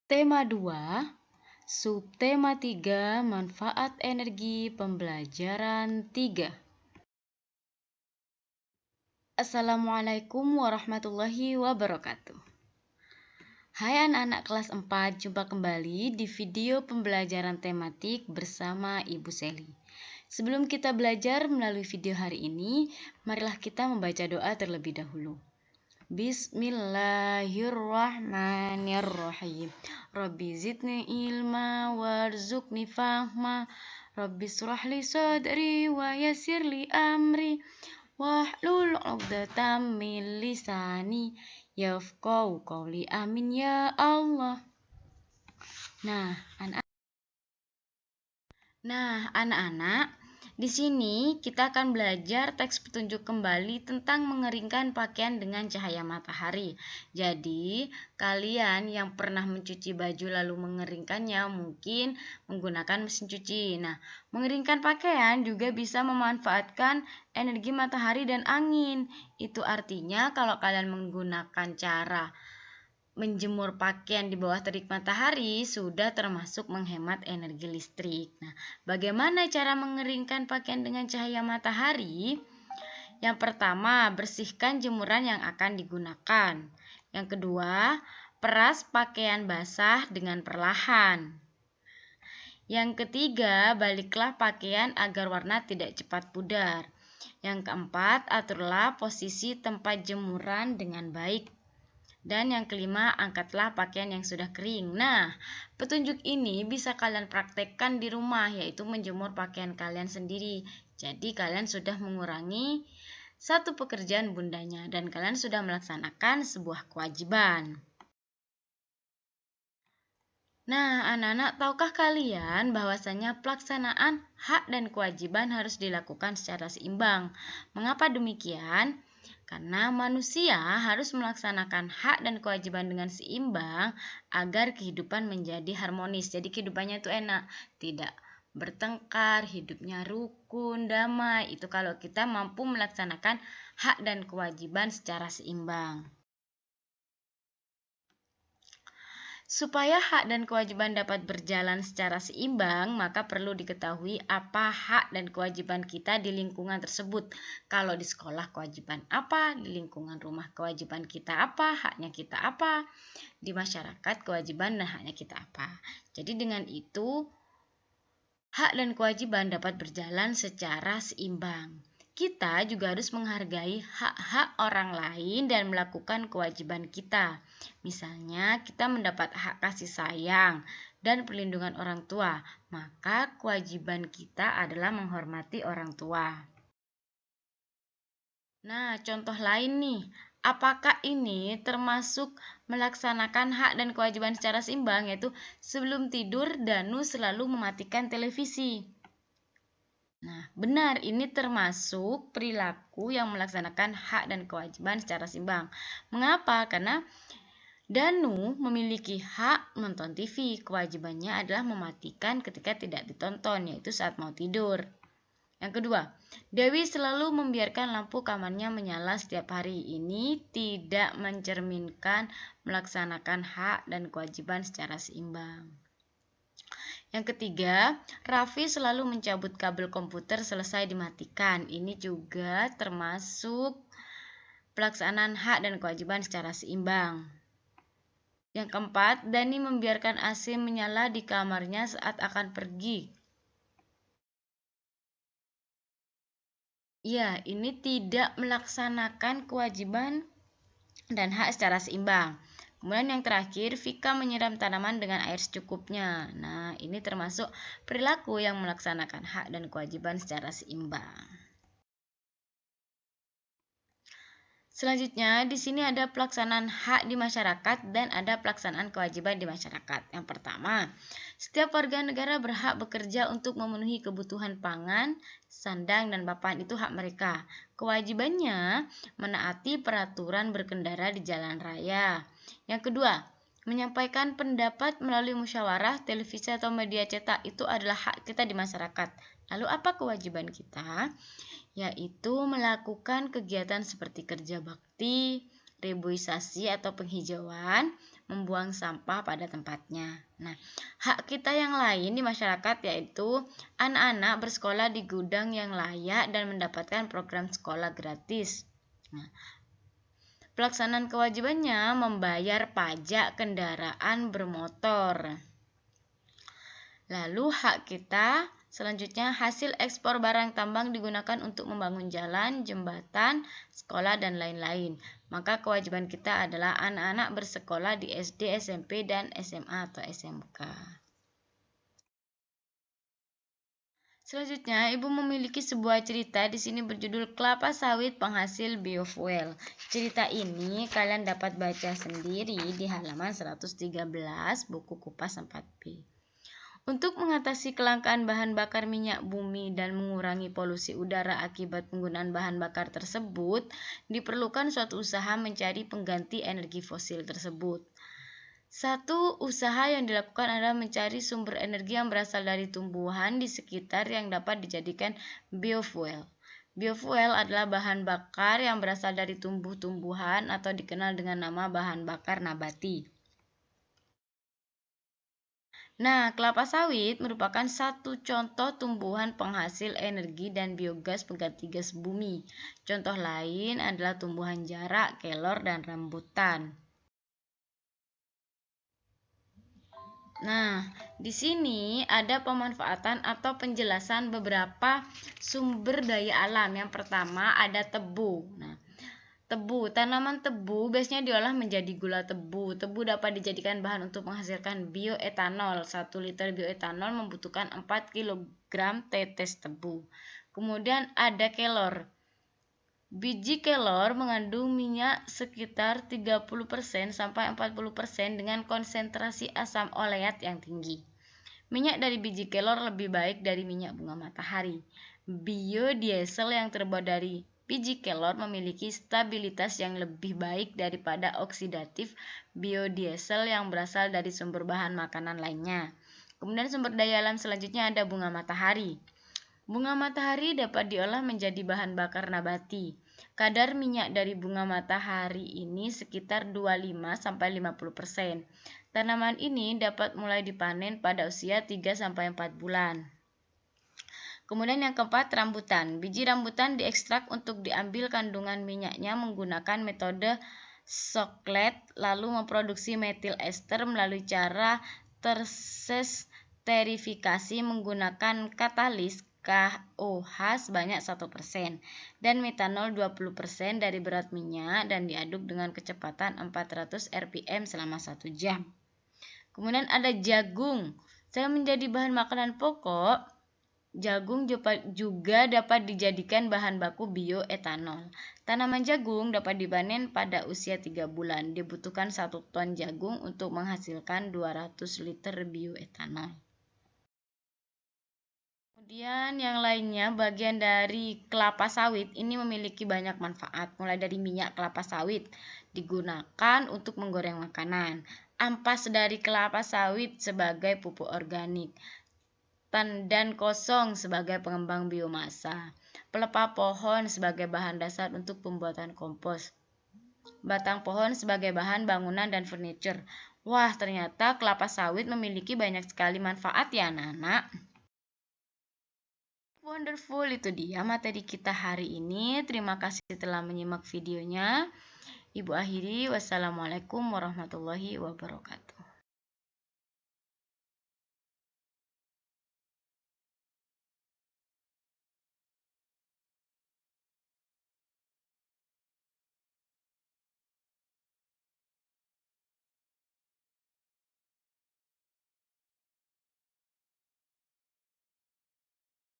Tema 2, subtema 3, manfaat energi pembelajaran 3. Assalamualaikum warahmatullahi wabarakatuh. Hai anak-anak kelas 4, jumpa kembali di video pembelajaran tematik bersama Ibu Seli. Sebelum kita belajar melalui video hari ini, marilah kita membaca doa terlebih dahulu. Bismillahirrahmanirrahim. Rabbi zidni ilma warzuqni fahma. Rabbi shrahli sadri wa yassirli amri wahlul 'uqdatam min lisani yafqahu qawli. Amin ya Allah. Nah, anak-anak, di sini kita akan belajar teks petunjuk kembali tentang mengeringkan pakaian dengan cahaya matahari. Jadi, kalian yang pernah mencuci baju lalu mengeringkannya mungkin menggunakan mesin cuci. Nah, mengeringkan pakaian juga bisa memanfaatkan energi matahari dan angin. Itu artinya kalau kalian menggunakan cara menjemur pakaian di bawah terik matahari sudah termasuk menghemat energi listrik. Nah, bagaimana cara mengeringkan pakaian dengan cahaya matahari? Yang pertama, bersihkan jemuran yang akan digunakan. Yang kedua, peras pakaian basah dengan perlahan. Yang ketiga, baliklah pakaian agar warna tidak cepat pudar. Yang keempat, aturlah posisi tempat jemuran dengan baik. Dan yang kelima, angkatlah pakaian yang sudah kering. Nah, petunjuk ini bisa kalian praktekkan di rumah, yaitu menjemur pakaian kalian sendiri. Jadi, kalian sudah mengurangi satu pekerjaan bundanya dan kalian sudah melaksanakan sebuah kewajiban. Nah, anak-anak, tahukah kalian bahwasanya pelaksanaan hak dan kewajiban harus dilakukan secara seimbang? Mengapa demikian? Karena manusia harus melaksanakan hak dan kewajiban dengan seimbang agar kehidupan menjadi harmonis. Jadi kehidupannya itu enak, tidak bertengkar, hidupnya rukun, damai. Itu kalau kita mampu melaksanakan hak dan kewajiban secara seimbang. Supaya hak dan kewajiban dapat berjalan secara seimbang, maka perlu diketahui apa hak dan kewajiban kita di lingkungan tersebut. Kalau di sekolah kewajiban apa, di lingkungan rumah kewajiban kita apa, haknya kita apa, di masyarakat kewajiban dan haknya kita apa. Jadi dengan itu, hak dan kewajiban dapat berjalan secara seimbang. Kita juga harus menghargai hak-hak orang lain dan melakukan kewajiban kita. Misalnya, kita mendapat hak kasih sayang dan perlindungan orang tua, maka kewajiban kita adalah menghormati orang tua. Nah, contoh lain nih, apakah ini termasuk melaksanakan hak dan kewajiban secara seimbang, yaitu sebelum tidur Danu selalu mematikan televisi. Nah, benar, ini termasuk perilaku yang melaksanakan hak dan kewajiban secara seimbang. Mengapa? Karena Danu memiliki hak menonton TV. Kewajibannya adalah mematikan ketika tidak ditonton, yaitu saat mau tidur. Yang kedua, Dewi selalu membiarkan lampu kamarnya menyala setiap hari. Ini tidak mencerminkan melaksanakan hak dan kewajiban secara seimbang. Yang ketiga, Raffi selalu mencabut kabel komputer selesai dimatikan. Ini juga termasuk pelaksanaan hak dan kewajiban secara seimbang. Yang keempat, Dani membiarkan AC menyala di kamarnya saat akan pergi. Ya, ini tidak melaksanakan kewajiban dan hak secara seimbang. Kemudian yang terakhir, Vika menyiram tanaman dengan air secukupnya. Nah, ini termasuk perilaku yang melaksanakan hak dan kewajiban secara seimbang. Selanjutnya, di sini ada pelaksanaan hak di masyarakat dan ada pelaksanaan kewajiban di masyarakat. Yang pertama, setiap warga negara berhak bekerja untuk memenuhi kebutuhan pangan, sandang, dan papan. Itu hak mereka. Kewajibannya menaati peraturan berkendara di jalan raya. Yang kedua, menyampaikan pendapat melalui musyawarah, televisi, atau media cetak. Itu adalah hak kita di masyarakat. Lalu apa kewajiban kita? Yaitu melakukan kegiatan seperti kerja bakti, reboisasi atau penghijauan, membuang sampah pada tempatnya. Nah, hak kita yang lain di masyarakat yaitu anak-anak bersekolah di gudang yang layak dan mendapatkan program sekolah gratis. Nah, pelaksanaan kewajibannya membayar pajak kendaraan bermotor. Lalu hak kita selanjutnya, hasil ekspor barang tambang digunakan untuk membangun jalan, jembatan, sekolah, dan lain-lain. Maka kewajiban kita adalah anak-anak bersekolah di SD, SMP, dan SMA atau SMK. Selanjutnya, Ibu memiliki sebuah cerita di sini berjudul Kelapa Sawit Penghasil Biofuel. Cerita ini kalian dapat baca sendiri di halaman 113 buku Kupas 4B. Untuk mengatasi kelangkaan bahan bakar minyak bumi dan mengurangi polusi udara akibat penggunaan bahan bakar tersebut, diperlukan suatu usaha mencari pengganti energi fosil tersebut. Satu usaha yang dilakukan adalah mencari sumber energi yang berasal dari tumbuhan di sekitar yang dapat dijadikan biofuel. Biofuel adalah bahan bakar yang berasal dari tumbuh-tumbuhan atau dikenal dengan nama bahan bakar nabati. Nah, kelapa sawit merupakan satu contoh tumbuhan penghasil energi dan biogas pengganti gas bumi. Contoh lain adalah tumbuhan jarak, kelor, dan rambutan. Nah, di sini ada pemanfaatan atau penjelasan beberapa sumber daya alam. Yang pertama ada tebu. Nah, tebu, tanaman tebu biasanya diolah menjadi gula tebu. Tebu dapat dijadikan bahan untuk menghasilkan bioetanol. 1 liter bioetanol membutuhkan 4 kg tetes tebu. Kemudian ada kelor. Biji kelor mengandung minyak sekitar 30% sampai 40% dengan konsentrasi asam oleat yang tinggi. Minyak dari biji kelor lebih baik dari minyak bunga matahari. Biodiesel yang terbuat dari biji kelor memiliki stabilitas yang lebih baik daripada oksidatif biodiesel yang berasal dari sumber bahan makanan lainnya. Kemudian sumber daya alam selanjutnya ada bunga matahari. Bunga matahari dapat diolah menjadi bahan bakar nabati. Kadar minyak dari bunga matahari ini sekitar 25-50%. Tanaman ini dapat mulai dipanen pada usia 3-4 bulan. Kemudian yang keempat, rambutan. Biji rambutan diekstrak untuk diambil kandungan minyaknya menggunakan metode soklet, lalu memproduksi metil ester melalui cara tersesterifikasi menggunakan katalis KOH sebanyak 1% dan metanol 20% dari berat minyak dan diaduk dengan kecepatan 400 rpm selama 1 jam. Kemudian ada jagung. Selain menjadi bahan makanan pokok, jagung juga dapat dijadikan bahan baku bioetanol. Tanaman jagung dapat dipanen pada usia 3 bulan. Dibutuhkan 1 ton jagung untuk menghasilkan 200 liter bioetanol. Kemudian yang lainnya, bagian dari kelapa sawit ini memiliki banyak manfaat. Mulai dari minyak kelapa sawit digunakan untuk menggoreng makanan, ampas dari kelapa sawit sebagai pupuk organik, tandan kosong sebagai pengembang biomasa, pelepah pohon sebagai bahan dasar untuk pembuatan kompos, batang pohon sebagai bahan bangunan dan furniture. Wah, ternyata kelapa sawit memiliki banyak sekali manfaat ya anak-anak. Wonderful, itu dia materi kita hari ini. Terima kasih telah menyimak videonya. Ibu akhiri, wassalamualaikum warahmatullahi wabarakatuh.